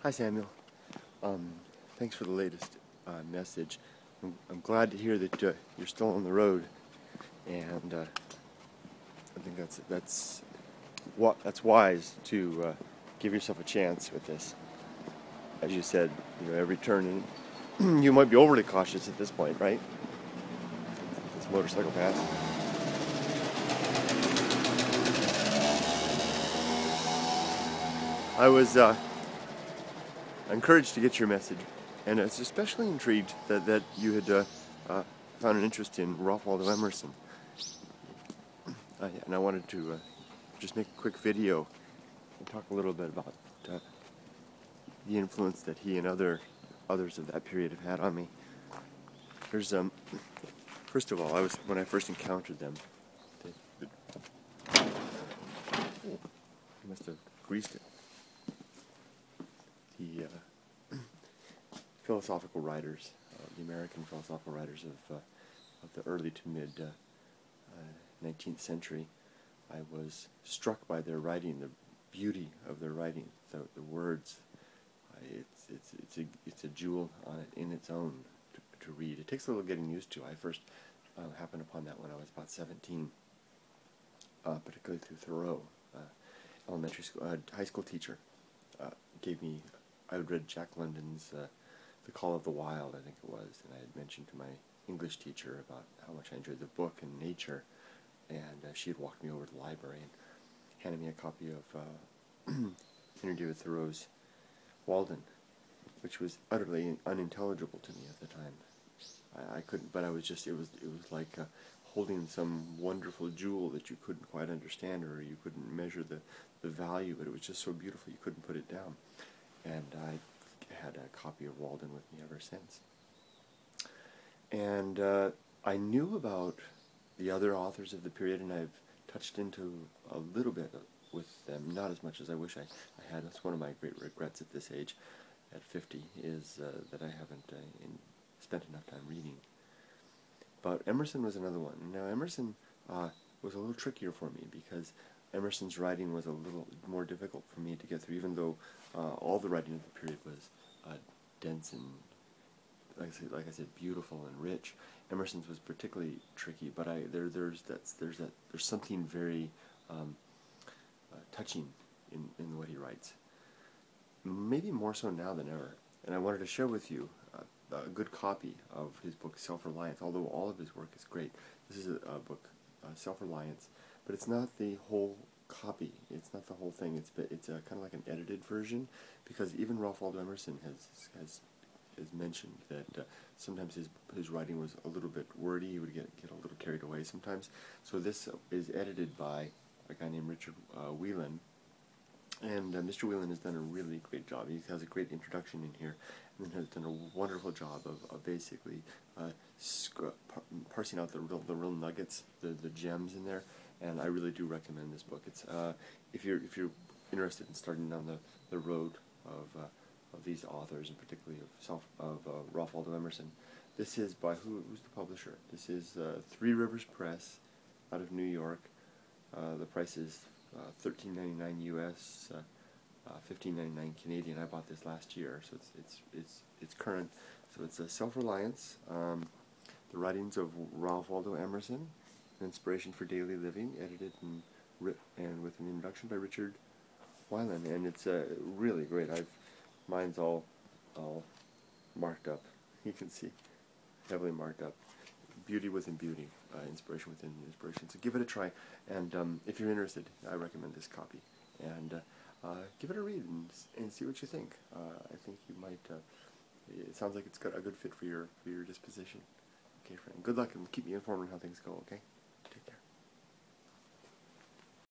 Hi, Samuel. Thanks for the latest message. I'm glad to hear that you're still on the road, and I think that's wise to give yourself a chance with this. As you said, every turn, and you might be overly cautious at this point, right? This motorcycle pass. I was encouraged to get your message, and I was especially intrigued that you had found an interest in Ralph Waldo Emerson. And I wanted to just make a quick video and talk a little bit about the influence that he and others of that period have had on me. There's first of all, when I first encountered them, I must have greased it. The philosophical writers, the American philosophical writers of the early to mid 19th century, I was struck by their writing, the beauty of their writing, the words. It's a jewel on it in its own to read. It takes a little getting used to. I first happened upon that when I was about 17, particularly through Thoreau. Elementary school, high school teacher gave me. I had read Jack London's The Call of the Wild, I think it was, and I had mentioned to my English teacher about how much I enjoyed the book and nature, and she had walked me over to the library and handed me a copy of Interview with Thoreau's Walden, which was utterly unintelligible to me at the time. I couldn't, but I was just, it was like holding some wonderful jewel that you couldn't quite understand, or you couldn't measure the value, but it was just so beautiful you couldn't put it down. And I had a copy of Walden with me ever since. And I knew about the other authors of the period, and I've touched into a little bit with them, not as much as I wish I had. That's one of my great regrets at this age, at 50, is that I haven't spent enough time reading. But Emerson was another one. Now, Emerson was a little trickier for me, because Emerson's writing was a little more difficult for me to get through, even though all the writing of the period was dense and, like I said, beautiful and rich. Emerson's was particularly tricky, but there's something very touching in what he writes. Maybe more so now than ever. And I wanted to share with you a good copy of his book, Self-Reliance, although all of his work is great. This is a book, Self-Reliance, but it's not the whole copy. It's not the whole thing. It's kind of like an edited version, because even Ralph Waldo Emerson has mentioned that sometimes his writing was a little bit wordy. He would get a little carried away sometimes. So this is edited by a guy named Richard Whelan, and Mr. Whelan has done a really great job. He has a great introduction in here, and then has done a wonderful job of basically parsing out the real nuggets, the gems in there. And I really do recommend this book. It's if you're interested in starting down the road of these authors, and particularly of Ralph Waldo Emerson. This is by who's the publisher? This is Three Rivers Press out of New York. The price is $13.99 US, $15.99 Canadian. I bought this last year, so it's current. So it's a Self-Reliance, the writings of Ralph Waldo Emerson, Inspiration for Daily Living, edited and with an introduction by Richard Whelan, and it's really great. Mine's all marked up. You can see, heavily marked up. Beauty within beauty, inspiration within inspiration. So give it a try, and if you're interested, I recommend this copy. And give it a read and see what you think. I think you might. It sounds like it's got a good fit for your disposition. Okay, friend. Good luck, and keep me informed on how things go. Okay.